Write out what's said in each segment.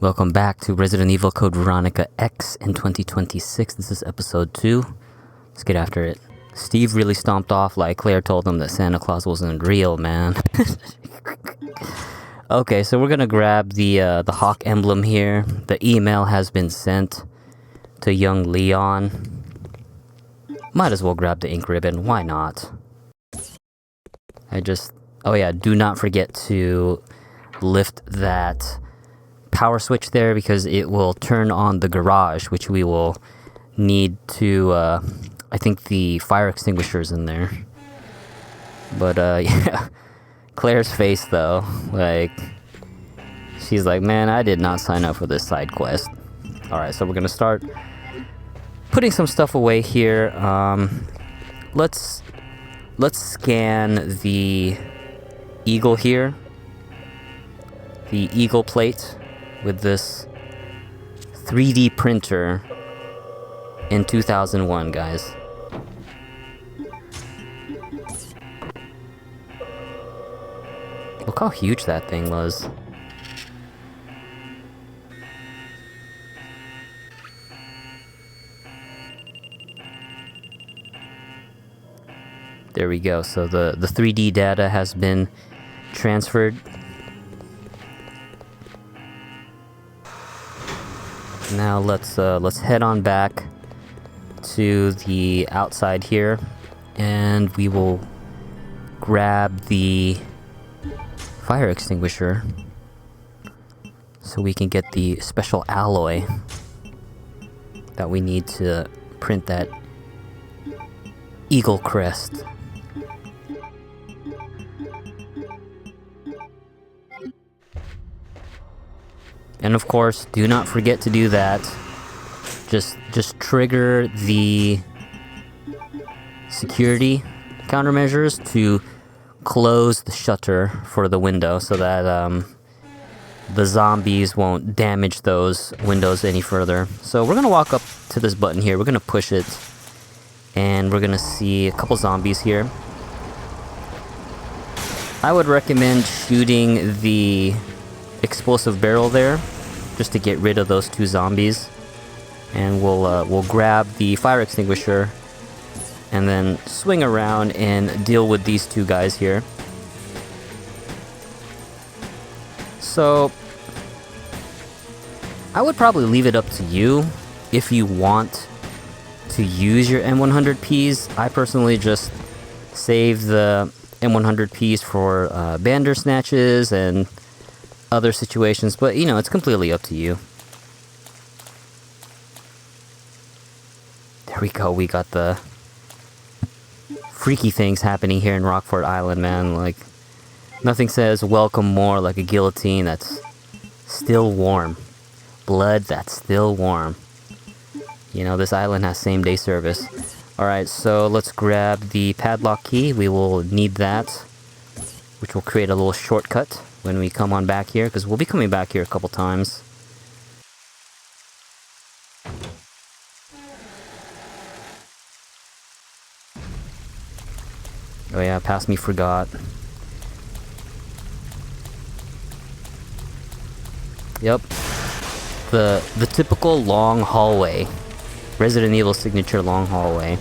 Welcome back to Resident Evil Code Veronica X in 2026. This is episode 2. Let's get after it. Steve really stomped off like Claire told him that Santa Claus wasn't real, man. Okay, so we're gonna grab the hawk emblem here. The email has been sent to young Leon. Might as well grab the ink ribbon. Why not? Oh yeah, do not forget to lift that power switch there because it will turn on the garage, which we will need to, I think the fire extinguisher's in there. But, yeah. Claire's face, though, like, she's like, man, I did not sign up for this side quest. Alright, so we're gonna start putting some stuff away here. Let's scan the eagle here. The eagle plate with this 3D printer in 2001, guys. Look how huge that thing was. There we go. So the 3D data has been transferred. Now let's head on back to the outside here, and we will grab the fire extinguisher so we can get the special alloy that we need to print that eagle crest. And of course, do not forget to do that. Just trigger the security countermeasures to close the shutter for the window so that the zombies won't damage those windows any further. So we're gonna walk up to this button here. We're gonna push it, and we're gonna see a couple zombies here. I would recommend shooting the explosive barrel there just to get rid of those two zombies, and we'll grab the fire extinguisher and then swing around and deal with these two guys here. So I would probably leave it up to you if you want to use your M100Ps. I personally just save the M100Ps for Bandersnatches and other situations, but you know, it's completely up to you. There we go, we got the freaky things happening here in Rockford Island, man. Like, nothing says welcome more like a guillotine that's still warm. Blood that's still warm. You know, this island has same day service. Alright, so let's grab the padlock key. We will need that, which will create a little shortcut when we come on back here, because we'll be coming back here a couple times. Oh yeah, past me forgot. Yep. The typical long hallway. Resident Evil signature long hallway.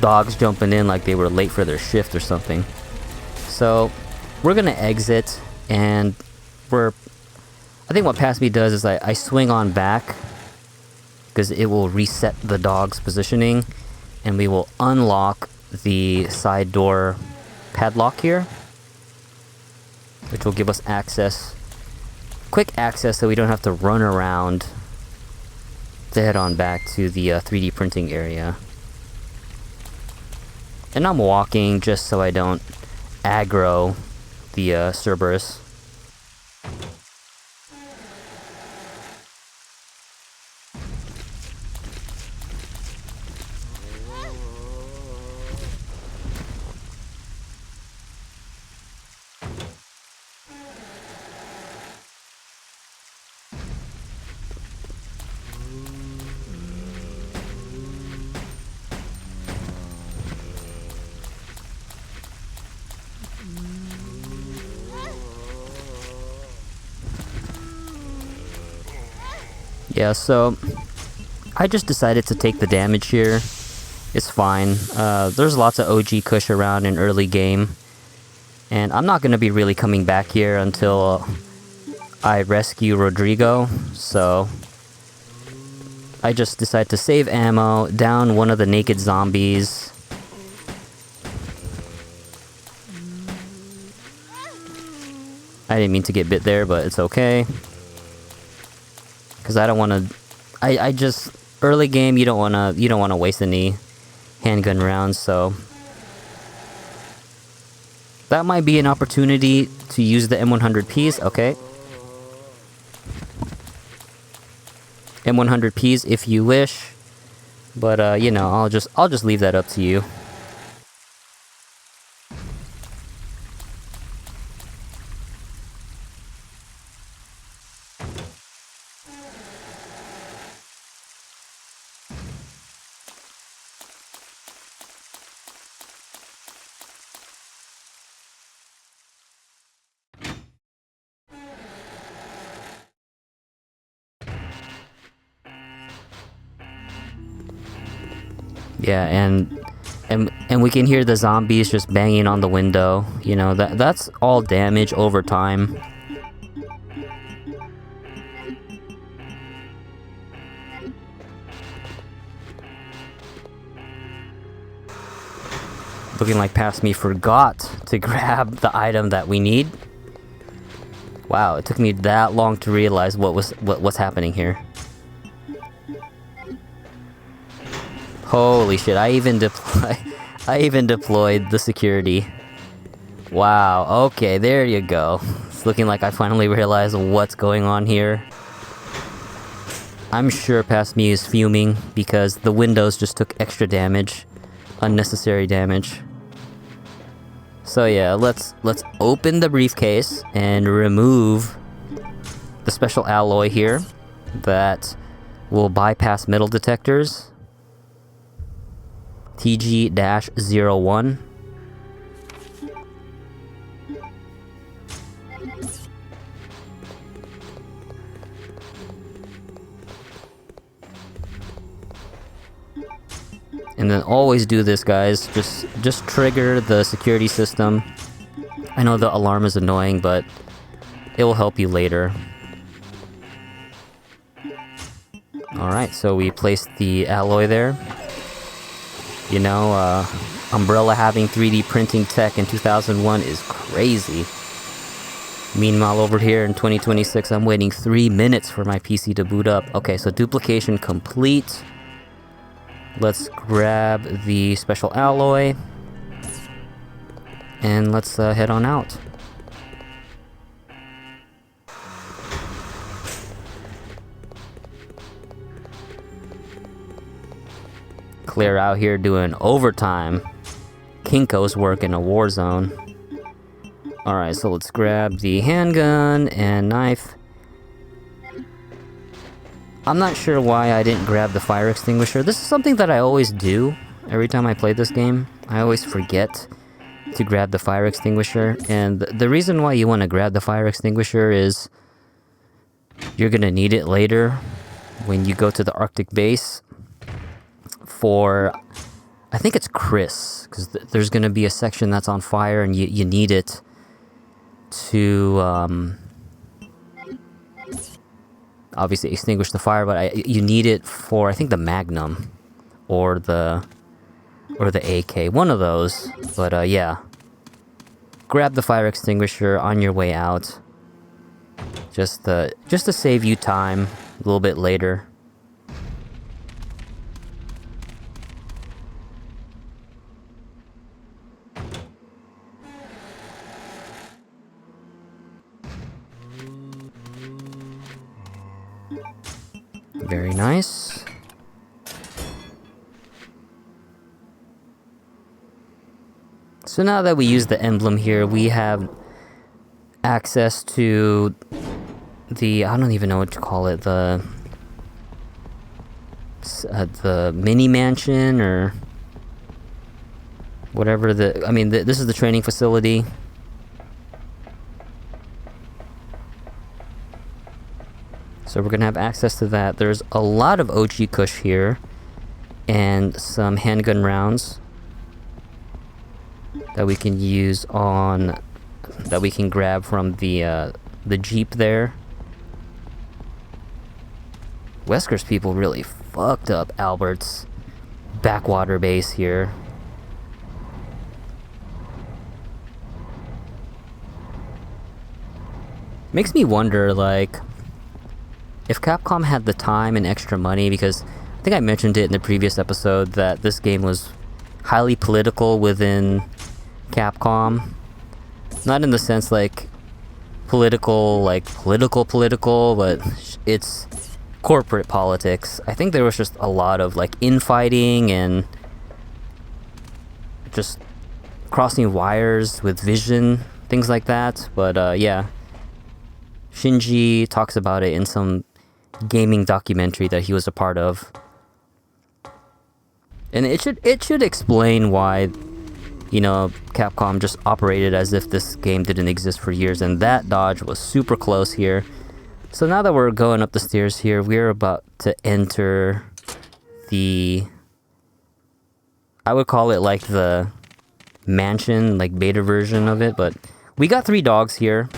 Dogs jumping in like they were late for their shift or something. So we're gonna exit, and I think what past me does is I swing on back because it will reset the dog's positioning, and we will unlock the side door padlock here, which will give us quick access so we don't have to run around to head on back to the 3D printing area. And I'm walking just so I don't aggro the Cerberus. Yeah, so I just decided to take the damage here. It's fine. There's lots of OG Kush around in early game. And I'm not going to be really coming back here until I rescue Rodrigo. So I just decided to save ammo, down one of the naked zombies. I didn't mean to get bit there, but it's okay. Because I don't want to... I just... Early game, you don't want to waste any handgun rounds, so... That might be an opportunity to use the M100Ps, okay. M100Ps if you wish. But, you know, I'll just leave that up to you. Yeah, and we can hear the zombies just banging on the window. You know, that's all damage over time. Looking like Past Me forgot to grab the item that we need. Wow, it took me that long to realize what's happening here. Holy shit, I even deployed the security. Wow, okay, there you go. It's looking like I finally realized what's going on here. I'm sure Past Me is fuming because the windows just took extra damage. Unnecessary damage. So yeah, let's open the briefcase and remove the special alloy here that will bypass metal detectors. TG-01. And then always do this, guys. Just trigger the security system. I know the alarm is annoying, but it will help you later. Alright, so we placed the alloy there. You know, Umbrella having 3D printing tech in 2001 is crazy. Meanwhile, over here in 2026, I'm waiting 3 minutes for my PC to boot up. Okay, so duplication complete. Let's grab the special alloy. And let's head on out. Clear out here doing overtime. Kinko's work in a war zone. Alright, so let's grab the handgun and knife. I'm not sure why I didn't grab the fire extinguisher. This is something that I always do every time I play this game. I always forget to grab the fire extinguisher. And the reason why you want to grab the fire extinguisher is you're going to need it later when you go to the Arctic base. For, I think it's Chris, because there's going to be a section that's on fire and you need it to obviously extinguish the fire, but you need it for, I think, the Magnum or the AK, one of those. But yeah, grab the fire extinguisher on your way out, just to save you time a little bit later. Very nice. So now that we use the emblem here, we have access to the, I don't even know what to call it, the mini mansion or whatever this is the training facility. So we're gonna have access to that. There's a lot of OG Kush here, and some handgun rounds that we can use on, that we can grab from the Jeep there. Wesker's people really fucked up Albert's backwater base here. Makes me wonder, like, if Capcom had the time and extra money, because I think I mentioned it in the previous episode that this game was highly political within Capcom. Not in the sense like political, but it's corporate politics. I think there was just a lot of like infighting and just crossing wires with vision, things like that. But yeah, Shinji talks about it in some gaming documentary that he was a part of, and it should explain why, you know, Capcom just operated as if this game didn't exist for years. And that dodge was super close here. So now that we're going up the stairs here, we're about to enter the, I would call it like the mansion, like beta version of it, but we got 3 dogs here.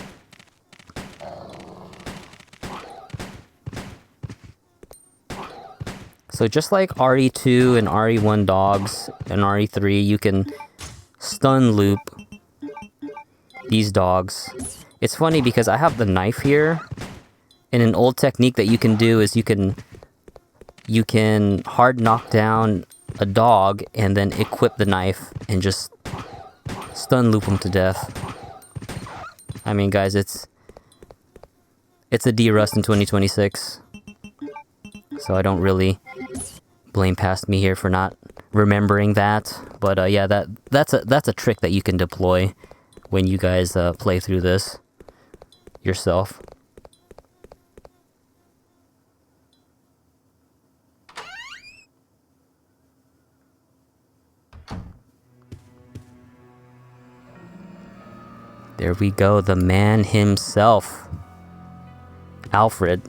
So just like RE2 and RE1 dogs and RE3, you can stun loop these dogs. It's funny because I have the knife here, and an old technique that you can do is you can hard knock down a dog and then equip the knife and just stun loop them to death. I mean, guys, it's a D-Rust in 2026, so I don't really blame past me here for not remembering that. But yeah, that's a trick that you can deploy when you guys play through this yourself. There we go, the man himself, Alfred.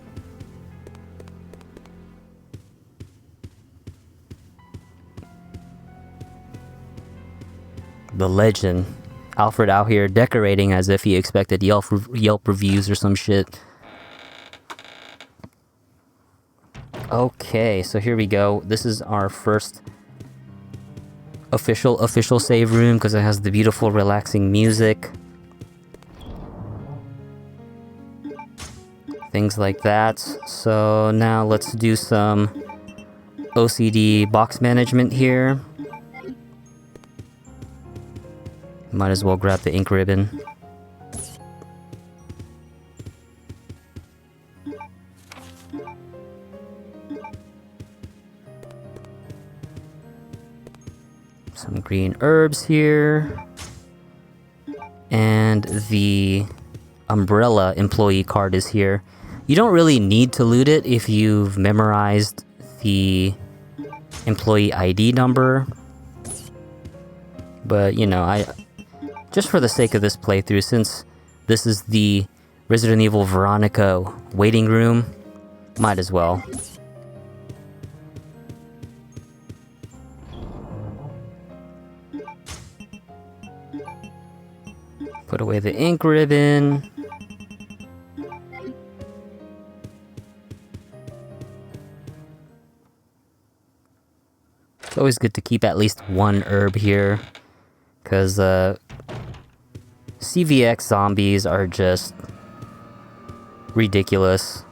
The legend. Alfred out here decorating as if he expected Yelp reviews or some shit. Okay, so here we go. This is our first official save room because it has the beautiful relaxing music. Things like that. So now let's do some OCD box management here. Might as well grab the ink ribbon. Some green herbs here. And the umbrella employee card is here. You don't really need to loot it if you've memorized the employee ID number. But, you know, just for the sake of this playthrough, since this is the Resident Evil Veronica Waiting Room, might as well. Put away the ink ribbon. It's always good to keep at least one herb here, because CVX zombies are just ridiculous.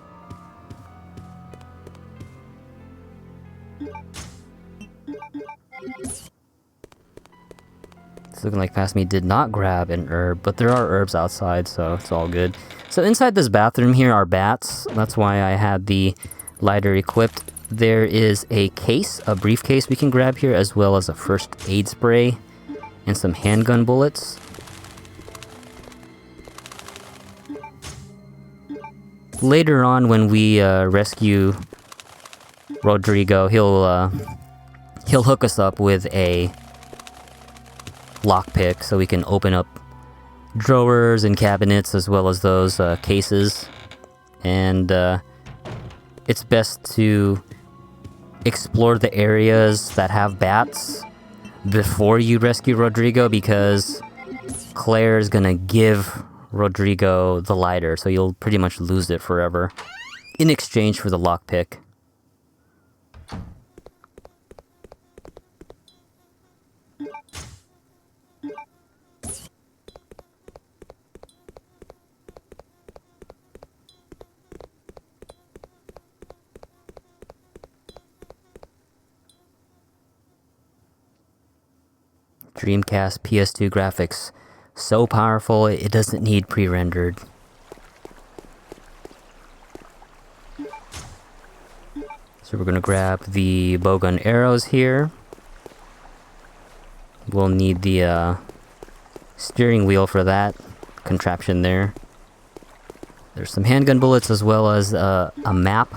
It's looking like past me did not grab an herb, but there are herbs outside, so it's all good. So inside this bathroom here are bats. That's why I had the lighter equipped. There is a case, a briefcase we can grab here, as well as a first aid spray and some handgun bullets. Later on, when we rescue Rodrigo, he'll hook us up with a lockpick so we can open up drawers and cabinets as well as those cases. And it's best to explore the areas that have bats before you rescue Rodrigo, because Claire is gonna give Rodrigo the lighter, so you'll pretty much lose it forever in exchange for the lockpick. Dreamcast PS2 graphics, so powerful it doesn't need pre-rendered. So we're gonna grab the bowgun arrows here. We'll need the steering wheel for that contraption there. There's some handgun bullets as well as a map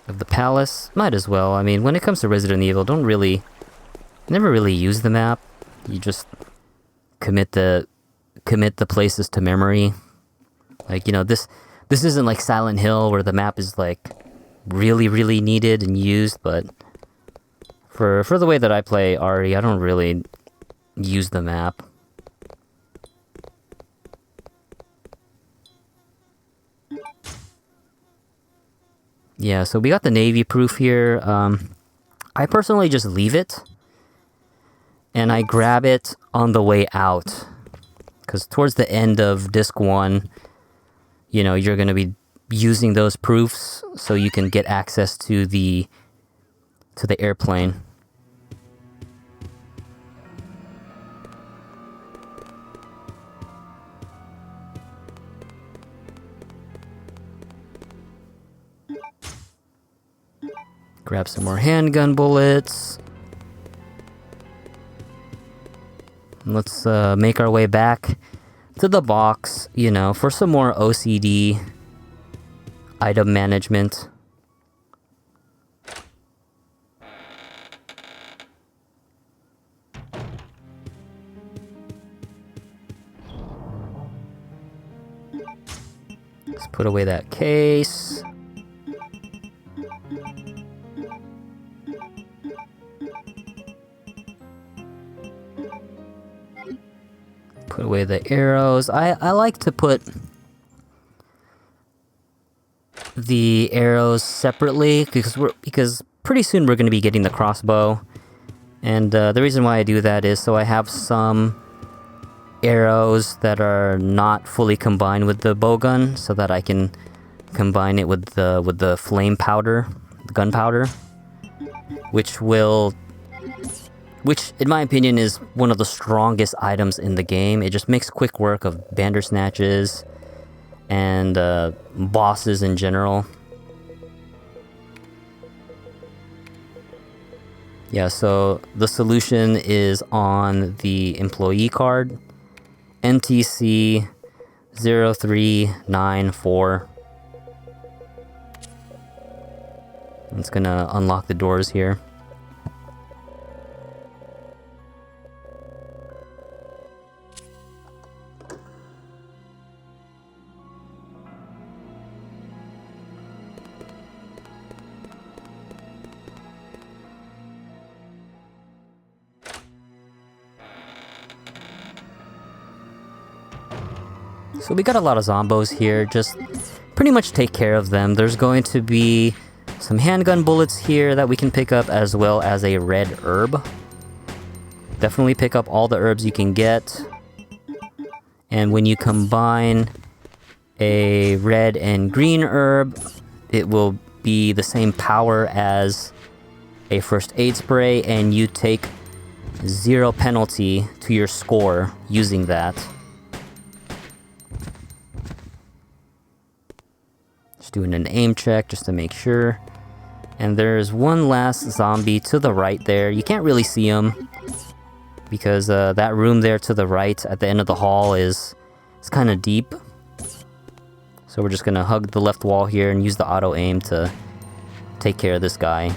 of the palace. Might as well. I mean, when it comes to Resident Evil, never really use the map. You just commit the places to memory. Like, you know, this isn't like Silent Hill where the map is like really needed and used, but for the way that I play RE, I don't really use the map. Yeah, so we got the navy proof here. I personally just leave it, and I grab it on the way out, because towards the end of disc 1, you know, you're going to be using those proofs so you can get access to the airplane. Grab some more handgun bullets. Let's make our way back to the box, you know, for some more OCD item management. Let's put away that case. Put away the arrows. I like to put the arrows separately because pretty soon we're going to be getting the crossbow, and the reason why I do that is so I have some arrows that are not fully combined with the bowgun, so that I can combine it with the flame powder, the gunpowder, which in my opinion is one of the strongest items in the game. It just makes quick work of bandersnatches and bosses in general. Yeah, so the solution is on the employee card, NTC 0394. It's gonna unlock the doors here. So we got a lot of zombos here, just pretty much take care of them. There's going to be some handgun bullets here that we can pick up, as well as a red herb. Definitely pick up all the herbs you can get. And when you combine a red and green herb, it will be the same power as a first aid spray, and you take 0 penalty to your score using that. Doing an aim check just to make sure. And there's one last zombie to the right there. You can't really see him because that room there to the right at the end of the hall is kind of deep. So we're just gonna hug the left wall here and use the auto aim to take care of this guy.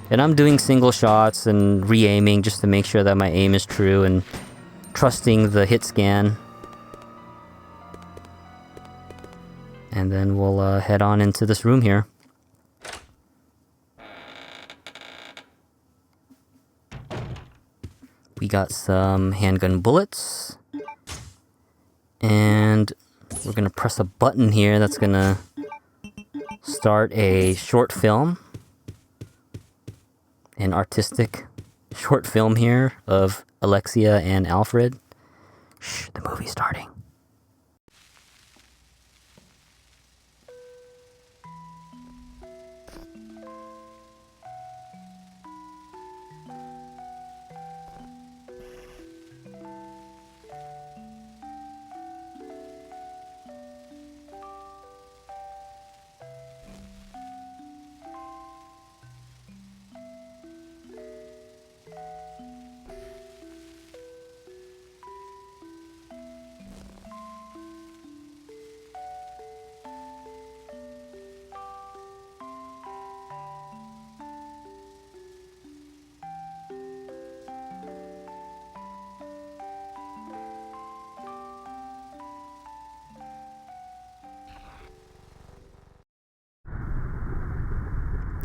And I'm doing single shots and re-aiming just to make sure that my aim is true, and trusting the hit scan. And then we'll head on into this room here. We got some handgun bullets. And we're going to press a button here that's going to start a short film. An artistic short film here of Alexia and Alfred. Shh, the movie's starting.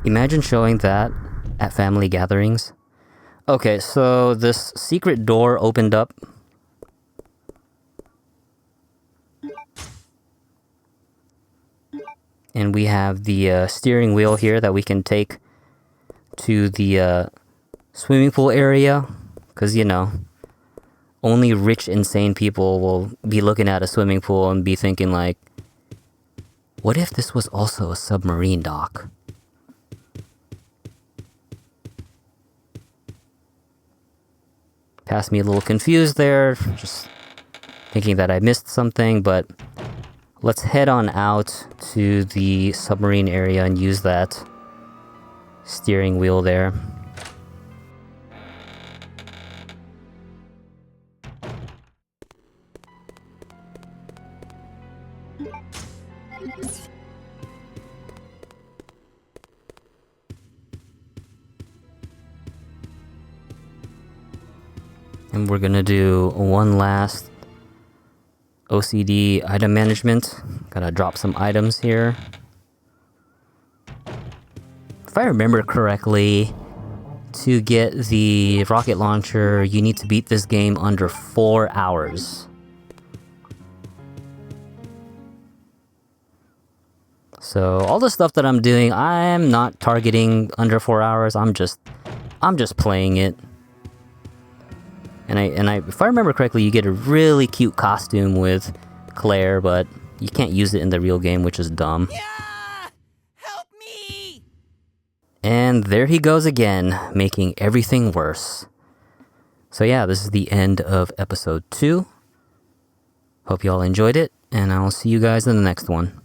Imagine showing that at family gatherings. Okay, so this secret door opened up. And we have the steering wheel here that we can take to the swimming pool area. Because, you know, only rich, insane people will be looking at a swimming pool and be thinking like, what if this was also a submarine dock? Passed me a little confused there, just thinking that I missed something, but let's head on out to the submarine area and use that steering wheel there. And we're gonna do one last OCD item management. Gotta drop some items here. If I remember correctly, to get the rocket launcher, you need to beat this game under 4 hours. So all the stuff that I'm doing, I'm not targeting under 4 hours. I'm just playing it. And I, if I remember correctly, you get a really cute costume with Claire, but you can't use it in the real game, which is dumb. Yeah! Help me! And there he goes again, making everything worse. So yeah, this is the end of episode 2. Hope you all enjoyed it, and I'll see you guys in the next one.